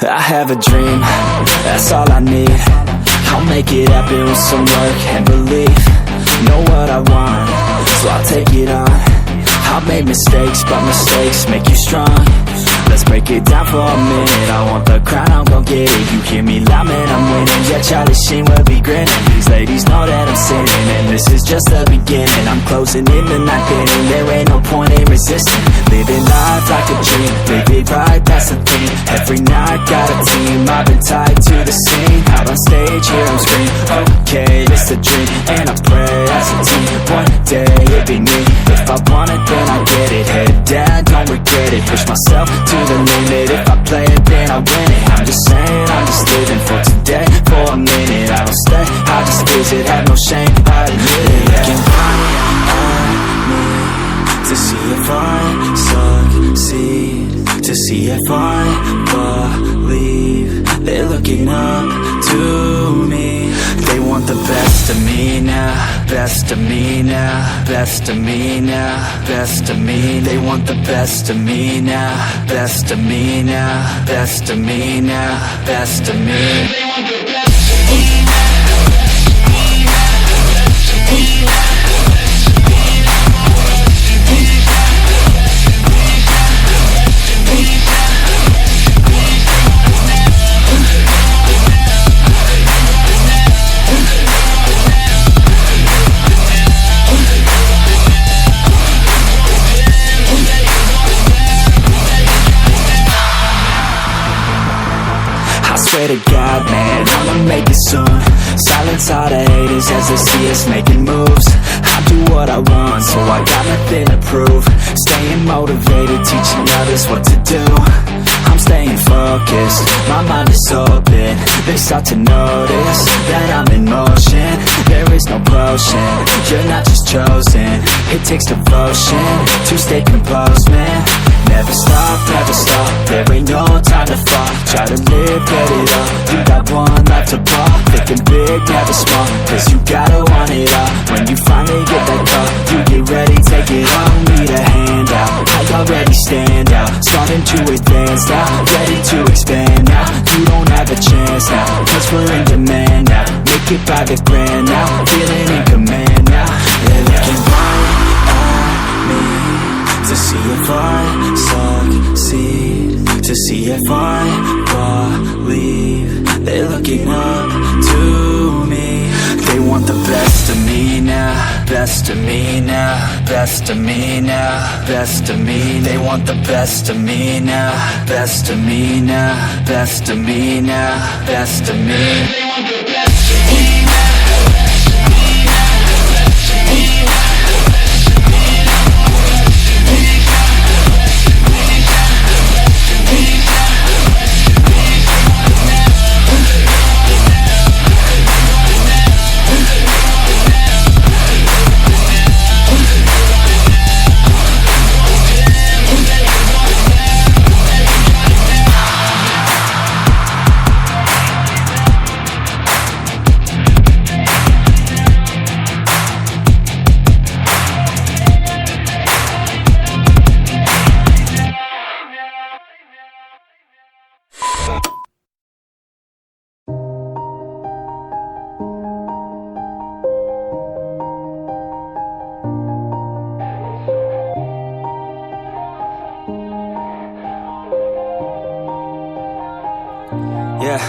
I have a dream, that's all I need. I'll make it happen with some work and belief. Know what I want, so I'll take it on. I've made mistakes, but mistakes make you strong. Let's break it down for a minute. I want the crown, I'm gon' get it. You hear me loud, man, I'm winning. Yeah, Charlie Sheen will be grinning. These ladies know that I'm sinning, and this is just the beginning. I'm closing in the night inning. There ain't no point in resisting. Living life like a dream, live it right, that's the thing. Every night got a team, I've been tied to the scene. Out on stage, here I'm screaming, okay, it's a dream. And I pray as a team, one day it'll be me. If I want it, then I get it. Head down, don't regret it. Push myself to the limit. If I play it, then I win it. I'm just saying, I'm just living for today. For a minute, I don't stay, I just visit. Have no shame, I admit it. Looking right at me to see if I succeed, to see if I believe. They're looking up to me. They want the best of me now, best of me now, best of me now, best of me. They want the best of me now, best of me now, best of me now, best of me. They want the best of me now. Swear to God, man, I'ma make it soon. Silence all the haters as they see us making moves. I do what I want, so I got nothing to prove. Staying motivated, teaching others what to do. I'm staying focused, my mind is open. They start to notice that I'm in motion. There is no potion, you're not just chosen. It takes devotion to stay composed, man. Never stop, there ain't no time to fall. Try to live, get it up, you got one life to ball. Thinking big, never small, cause you gotta want it all. When you finally get that call, you get ready, take it on. Need a handout, I already stand out. Starting to advance now, ready to expand now. You don't have a chance now, cause we're in demand now. Make it by the grand now, feeling in command now. They're looking right at me to see if I succeed, to see if I believe. They're looking up to me. They want the best of me now, best of me now, best of me now, best of me. They want the best of me now, best of me now, best of me now, best of me. They want the best of me now. Yeah,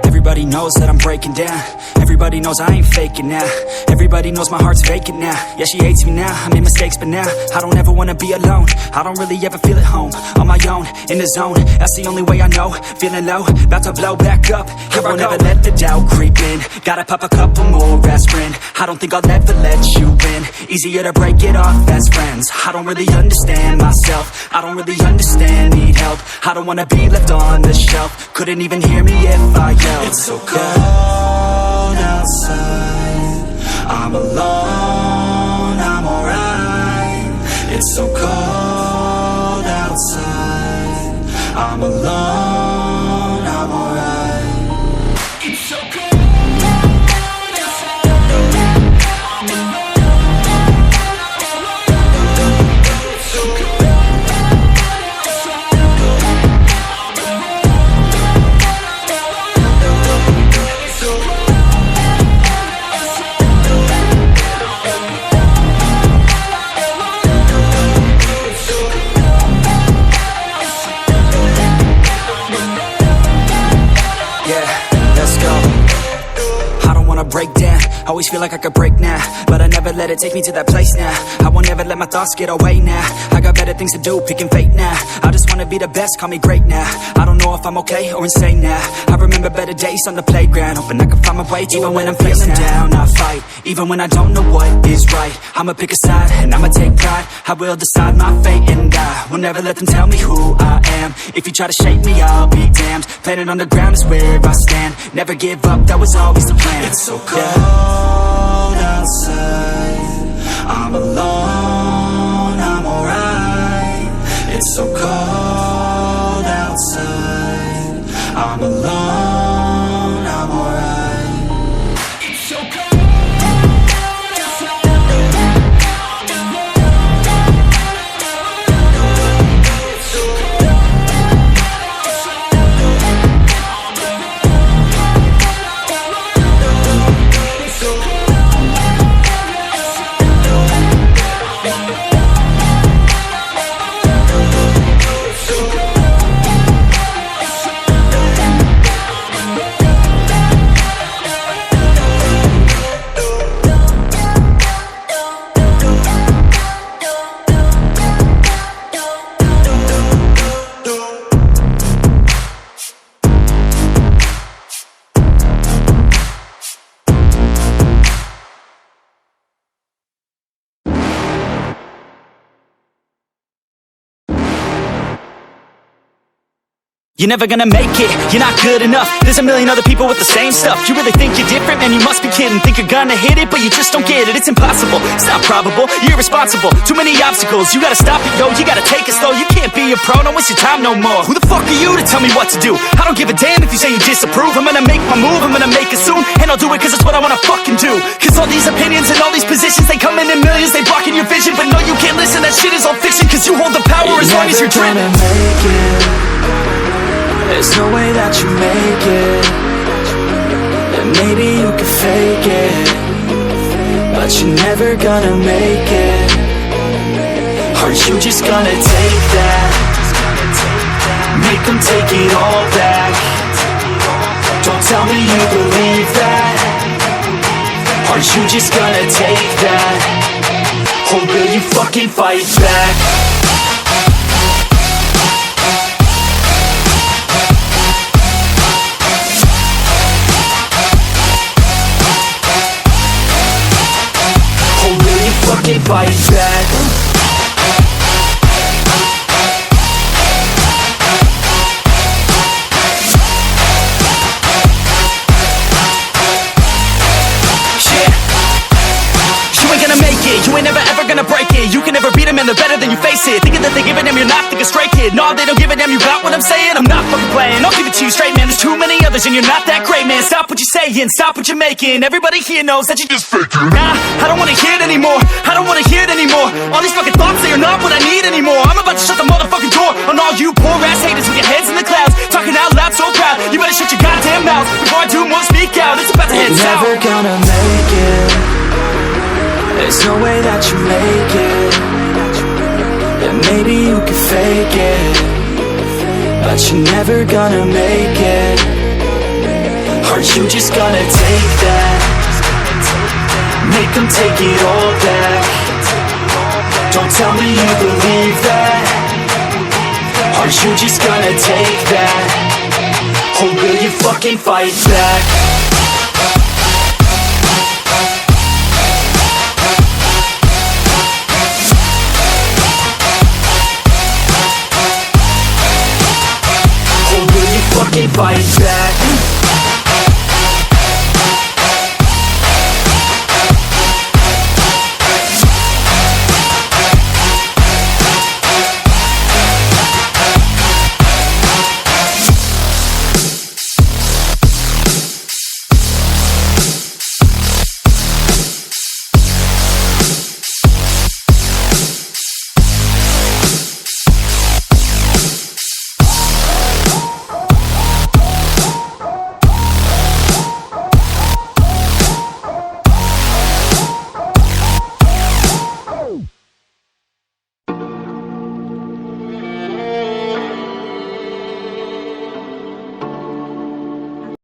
everybody knows that I'm breaking down. Everybody knows I ain't faking now. Everybody knows my heart's vacant now. Yeah, she hates me now, I made mistakes but now I don't ever wanna be alone. I don't really ever feel at home. On my own, in the zone, that's the only way I know. Feeling low, about to blow back up. Here I won't ever let the doubt creep in. Gotta pop a couple more aspirin. I don't think I'll ever let you in. Easier to break it off as friends. I don't really understand myself. I don't really understand, need help. I don't wanna be left on the shelf. Couldn't even hear me if I yelled. It's so cold outside, I'm alone, I'm alright. It's so cold outside, I'm alone, I'm alright. It's so cold. always feel like I could break now, but I never let it take me to that place now. I won't ever let my thoughts get away now. I got better things to do, picking fate now. I just wanna be the best, call me great now. I don't know if I'm okay or insane now. I remember better days on the playground, hoping I can find my way even when I'm feeling down. I fight, even when I don't know what is right. I'ma pick a side, and I'ma take pride. I will decide my fate, and I will never let them tell me who I am. If you try to shape me, I'll be damned. Planet on the ground is where I stand. Never give up, that was always the plan. It's so cold outside, I'm alone, I'm alright. It's so cold outside, I'm alone, I'm alright. It's so cold. You're never gonna make it, you're not good enough. There's a million other people with the same stuff. You really think you're different? Man, you must be kidding. Think you're gonna hit it, but you just don't get it. It's impossible, it's not probable, you're irresponsible. Too many obstacles, you gotta stop it, yo. You gotta take it slow, you can't be a pro. Don't waste your time no more. Who the fuck are you to tell me what to do? I don't give a damn if you say you disapprove. I'm gonna make my move, I'm gonna make it soon. And I'll do it cause it's what I wanna fucking do. Cause all these opinions and all these positions, they come in millions, they blocking your vision. But no, you can't listen, that shit is all fiction. Cause you hold the power as long as you're dreaming. There's no way that you make it, and maybe you can fake it, but you're never gonna make it. Are you just gonna take that? Make them take it all back. Don't tell me you believe that. Are you just gonna take that? Or will you fucking fight back? Fucking fight back. You ain't gonna make it, you ain't never ever gonna break it. You can never beat them and they're better than you face it. Thinking that they give a damn, you're not thinking straight, kid. No, they don't give a damn, you got what I'm saying? I'm not fucking playing, I'll give it to you straight, man. There's too many others and you're not that great, man. Stop what you're saying, stop what you're making. Everybody here knows that you just faking. Nah, I don't wanna hear it anymore, I don't wanna hear it anymore. All these fucking thoughts, they are not what I need anymore. I'm about to shut the motherfucking door on all you poor ass haters with your heads in the clouds, talking out loud so proud. You better shut your goddamn mouth before I do more speak out. It's about to head south. You're never gonna make it. There's no way that you make it, and maybe you can fake it, but you're never gonna make it. Are you just gonna take that? Make them take it all back. Don't tell me you believe that. Are you just gonna take that? Or will you fucking fight back? Fight back.